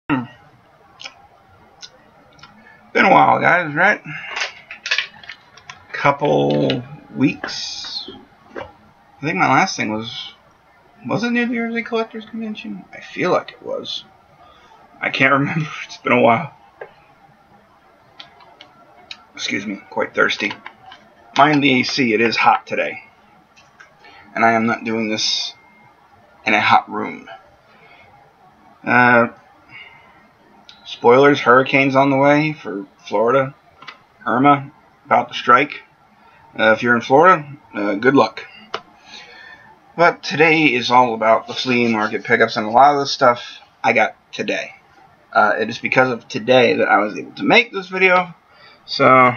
Been a while, guys, right? Couple weeks. I think my last thing was it New Year's Eve Collectors Convention? I feel like it was. I can't remember. It's been a while. Excuse me, quite thirsty. Mind the AC, it is hot today. And I am not doing this in a hot room. Spoilers, hurricane's on the way for Florida. Irma, about to strike. If you're in Florida, good luck. But today is all about the flea market pickups, and a lot of the stuff I got today. It is because of today that I was able to make this video. So,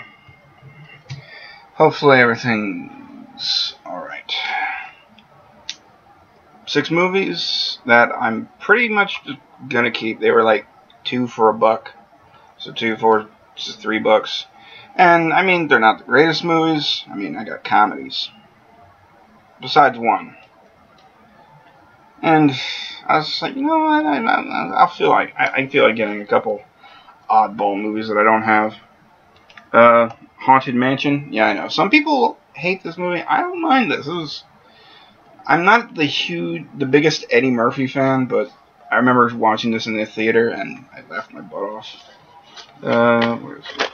hopefully everything's alright. 6 movies that I'm pretty much just gonna keep. They were like 2 for $1. So 2 for just $3. And, I mean, they're not the greatest movies. I mean, I got comedies. Besides one. And I was like, you know what? I feel like getting a couple oddball movies that I don't have. Haunted Mansion. Yeah, I know. Some people hate this movie. I don't mind this. I'm not the biggest Eddie Murphy fan, but I remember watching this in the theater and I laughed my butt off. Where is it?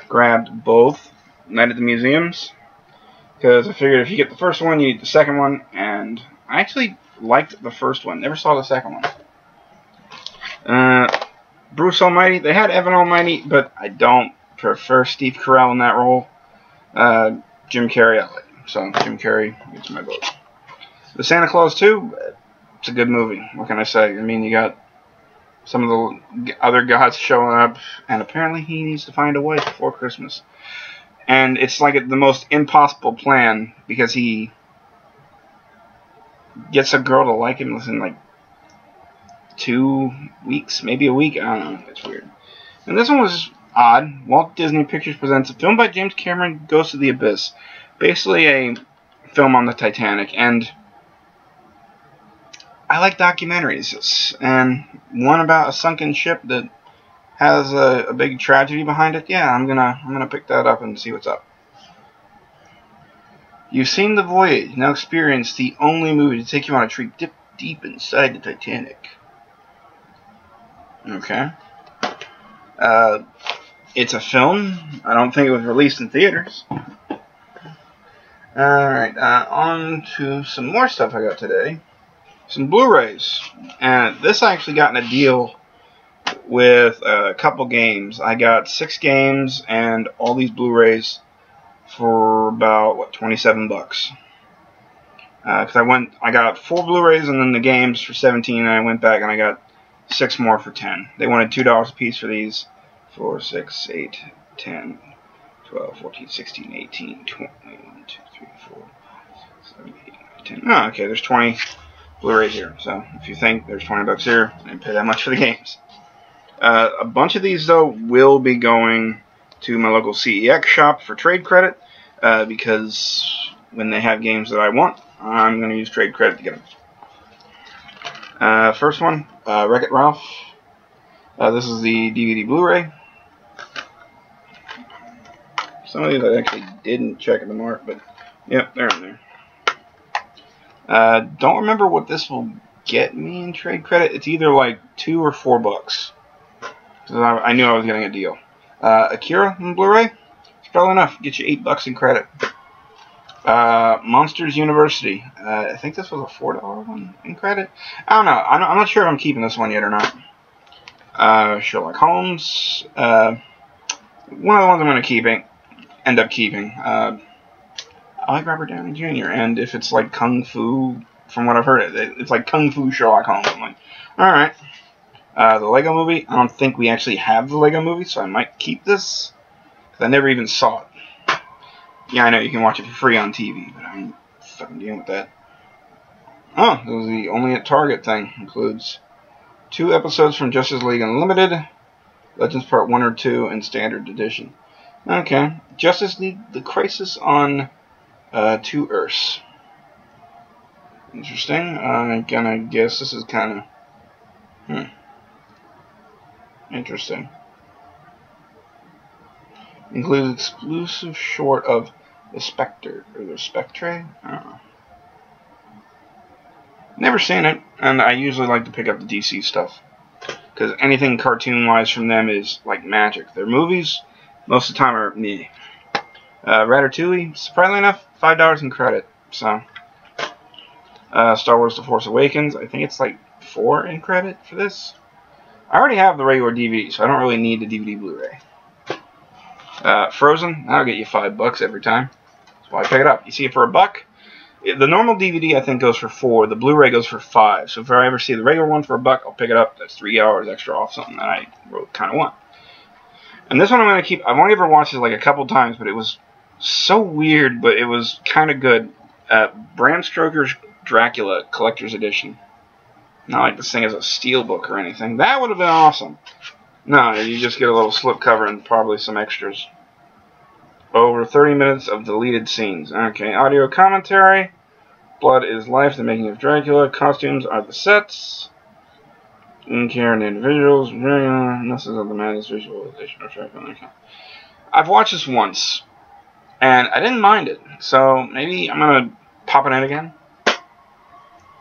Grabbed both. Night at the Museums. Because I figured if you get the first one, you need the second one. And I actually liked the first one. Never saw the second one. Bruce Almighty. They had Evan Almighty, but I don't prefer Steve Carell in that role. Jim Carrey, I like him. So Jim Carrey gets my vote. The Santa Claus 2. It's a good movie. What can I say? I mean, you got some of the other gods showing up, and apparently he needs to find a wife before Christmas. And it's like the most impossible plan, because he gets a girl to like him within like 2 weeks, maybe a week. I don't know. It's weird. And this one was odd. Walt Disney Pictures presents a film by James Cameron, Goes to the Abyss. Basically a film on the Titanic. And I like documentaries, and one about a sunken ship that has a big tragedy behind it. Yeah, I'm gonna pick that up and see what's up. You've seen The Voyage, now experience the only movie to take you on a trip deep inside the Titanic. Okay. It's a film. I don't think it was released in theaters. Alright, on to some more stuff I got today. Some Blu-rays, and this I actually got in a deal with a couple games. I got 6 games and all these Blu-rays for about $27. Because I got 4 Blu-rays and then the games for 17, and I went back and I got 6 more for 10. They wanted $2 a piece for these. 4, 6, 8, 10, 12, 14, 16, 18, 20, 1, 2, 3, 4, 7, 8, 9, 10. Oh, okay, there's 20 Blu-rays here. So if you think there's $20 here, I didn't pay that much for the games. A bunch of these though will be going to my local CEX shop for trade credit, because when they have games that I want, I'm going to use trade credit to get them. First one, Wreck-It Ralph. This is the DVD Blu-ray. Some of these I actually didn't check at the mark, but yep, they're in there. Don't remember what this will get me in trade credit. It's either like $2 or $4. So I knew I was getting a deal. Akira on Blu-ray. It's probably enough. Get you $8 in credit. Monsters University. I think this was a $4 one in credit. I don't know. I'm not sure if I'm keeping this one yet or not. Sherlock Holmes. One of the ones I'm going to end up keeping. I like Robert Downey Jr. And if it's like Kung Fu, from what I've heard, it's like Kung Fu Sherlock Holmes. I'm like, alright. The Lego Movie. I don't think we actually have the Lego Movie, so I might keep this. Because I never even saw it. Yeah, I know you can watch it for free on TV, but I'm fucking dealing with that. Oh, this was the Only at Target thing. Includes 2 episodes from Justice League Unlimited, Legends Part 1 or 2, and Standard Edition. Okay. Justice League, The Crisis on 2 Earths. Interesting. I'm gonna guess this is kind of Interesting. Includes exclusive short of the Spectre or the Spectre. I don't know. Never seen it, and I usually like to pick up the DC stuff because anything cartoon-wise from them is like magic. Their movies, most of the time, are meh. Ratatouille, surprisingly enough, $5 in credit. So, Star Wars: The Force Awakens, I think it's like $4 in credit for this. I already have the regular DVD, so I don't really need the DVD Blu-ray. Frozen, that'll get you $5 every time. That's why I pick it up. You see it for $1. The normal DVD, I think, goes for $4. The Blu-ray goes for $5. So if I ever see the regular one for $1, I'll pick it up. That's $3 extra off something that I kind of want. And this one I'm going to keep. I've only ever watched it like a couple times, but it was so weird, but it was kind of good. Bram Stoker's Dracula Collector's Edition. Not like this thing is a steelbook or anything. That would have been awesome. No, you just get a little slipcover and probably some extras. Over 30 minutes of deleted scenes. Okay, audio commentary. Blood is life, the making of Dracula. Costumes are the sets. In-care and individuals. This is the madness visualization of Dracula. Okay. I've watched this once, and I didn't mind it. So maybe I'm going to pop it in again.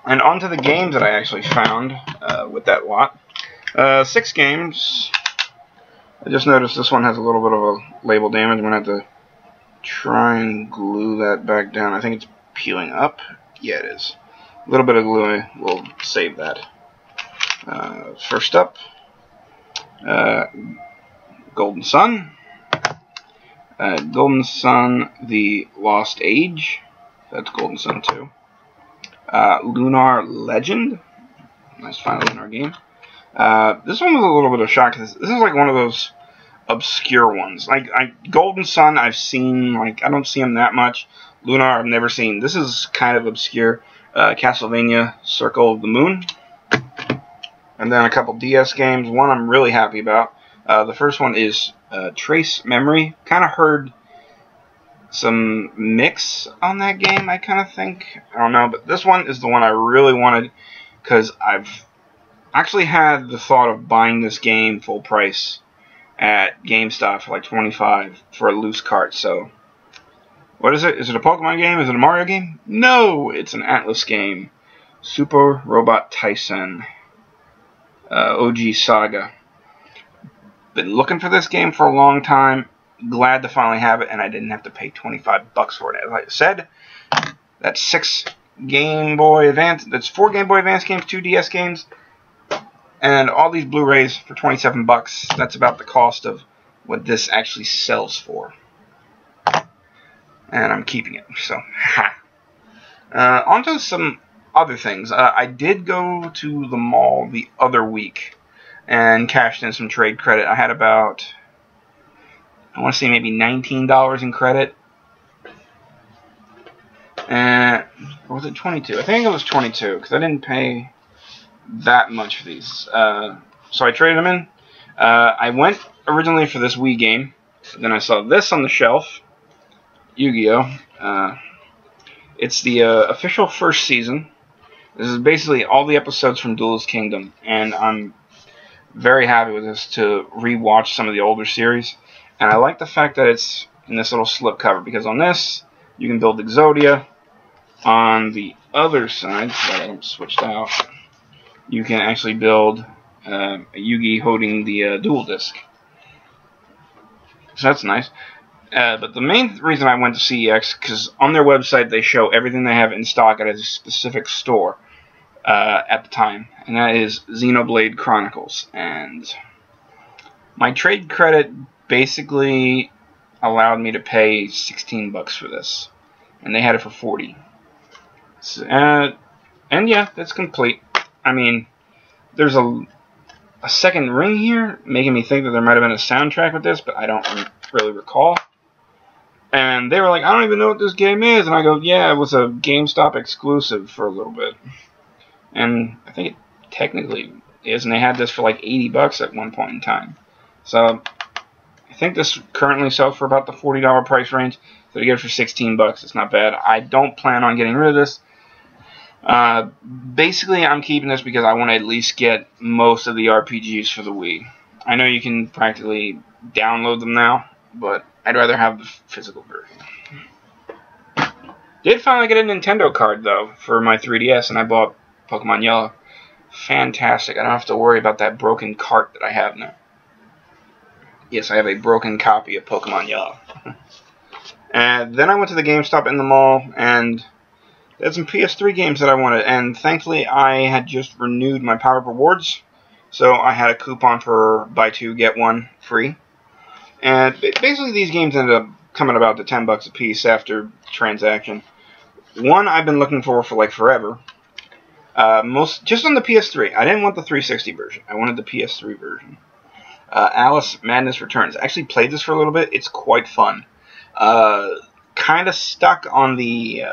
And on to the games that I actually found with that lot. 6 games. I just noticed this one has a little bit of a label damage. I'm going to have to try and glue that back down. I think it's peeling up. Yeah, it is. A little bit of glue will save that. First up, Golden Sun. Golden Sun, The Lost Age. That's Golden Sun 2. Lunar Legend. Nice final Lunar game. This one was a little bit of a shock because this is like one of those obscure ones. Like Golden Sun, I've seen. Like I don't see them that much. Lunar, I've never seen. This is kind of obscure. Castlevania: Circle of the Moon, and then a couple DS games. One I'm really happy about. The first one is Trace Memory. Kind of heard some mix on that game, I kind of think. I don't know, but this one is the one I really wanted because I've actually had the thought of buying this game full price at GameStop for like $25 for a loose cart. So, what is it? Is it a Pokemon game? Is it a Mario game? No, it's an Atlas game. Super Robot Tyson. OG Saga. Been looking for this game for a long time. Glad to finally have it, and I didn't have to pay $25 for it. As I said, that's 6 Game Boy Advance. That's 4 Game Boy Advance games, 2 DS games, and all these Blu-rays for $27. That's about the cost of what this actually sells for. And I'm keeping it. So, ha. On to some other things. I did go to the mall the other week and cashed in some trade credit. I had about, I want to say maybe $19 in credit. Or was it 22? I think it was 22 because I didn't pay that much for these. So I traded them in. I went originally for this Wii game. Then I saw this on the shelf. Yu-Gi-Oh! It's the official first season. This is basically all the episodes from Duelist Kingdom. And I'm very happy with this to rewatch some of the older series. And I like the fact that it's in this little slipcover, because on this, you can build Exodia. On the other side, so I got them switched out, you can actually build a Yugi holding the dual disc. So that's nice. But the main reason I went to CEX, because on their website they show everything they have in stock at a specific store at the time, and that is Xenoblade Chronicles. And my trade credit basically allowed me to pay $16 for this, and they had it for $40. So, and yeah, that's complete. I mean, there's a second ring here, making me think that there might have been a soundtrack with this, but I don't really recall. And they were like, I don't even know what this game is. And I go, yeah, it was a GameStop exclusive for a little bit. And I think it technically is, and they had this for like $80 at one point in time. So I think this currently sells for about the $40 price range. So to get it for $16, it's not bad. I don't plan on getting rid of this. Basically, I'm keeping this because I want to at least get most of the RPGs for the Wii. I know you can practically download them now, but I'd rather have the physical version. Did finally get a Nintendo card, though, for my 3DS, and I bought Pokemon Yellow. Fantastic. I don't have to worry about that broken cart that I have now. Yes, I have a broken copy of Pokemon Yellow. And then I went to the GameStop in the mall, and there's some PS3 games that I wanted, and thankfully I had just renewed my Power Rewards, so I had a coupon for buy two, get one free. And basically these games ended up coming about to $10 a piece after transaction. One I've been looking for like forever. Just on the PS3. I didn't want the 360 version. I wanted the PS3 version. Alice Madness Returns. I actually played this for a little bit. It's quite fun. Kind of stuck on the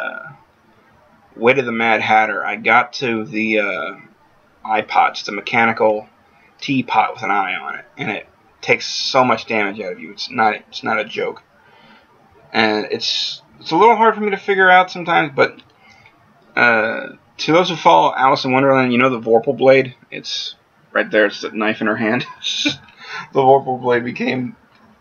Way to the Mad Hatter. I got to the iPods, the mechanical teapot with an eye on it, and it takes so much damage out of you. It's not a joke. And it's a little hard for me to figure out sometimes, but to those who follow Alice in Wonderland, you know the Vorpal Blade? It's right there. It's the knife in her hand. The Vorpal Blade became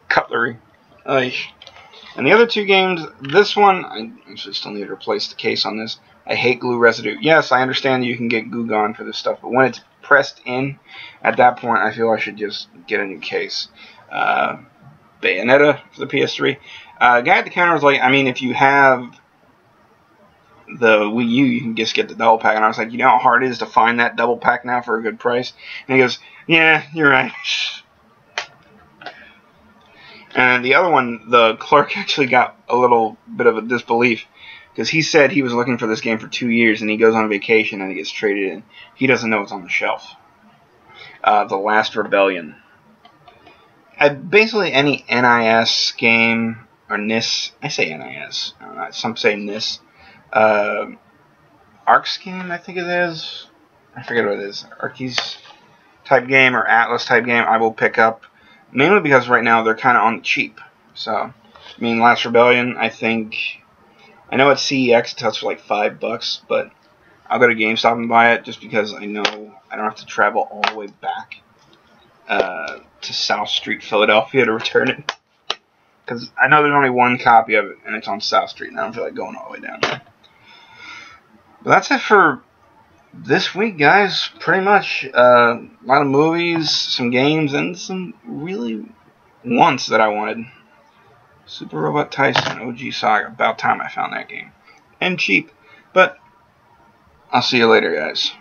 cutlery. And the other two games, this one, I actually still need to replace the case on this. I hate glue residue. Yes, I understand that you can get Goo Gone for this stuff, but when it's pressed in, at that point, I feel I should just get a new case. Bayonetta for the PS3. Guy at the counter was like, I mean, if you have the Wii U, you can just get the double pack. And I was like, you know how hard it is to find that double pack now for a good price? And he goes, yeah, you're right. And the other one, the clerk actually got a little bit of a disbelief, because he said he was looking for this game for 2 years, and he goes on vacation and he gets traded in. He doesn't know it's on the shelf. The Last Rebellion. Basically any NIS game, or NIS, I say NIS, I don't know, some say NIS. Arcs game, I think it is. I forget what it is. Arceus type game or Atlas type game, I will pick up. Mainly because right now they're kind of on the cheap. So, I mean, Last Rebellion, I think, I know it's CEX, it touched for like $5, but I'll go to GameStop and buy it just because I know I don't have to travel all the way back to South Street, Philadelphia to return it. Because I know there's only one copy of it, and it's on South Street, and I don't feel like going all the way down there. But that's it for this week, guys. Pretty much a lot of movies, some games, and some really ones that I wanted. Super Robot Tyson, OG Saga. About time I found that game. And cheap. But I'll see you later, guys.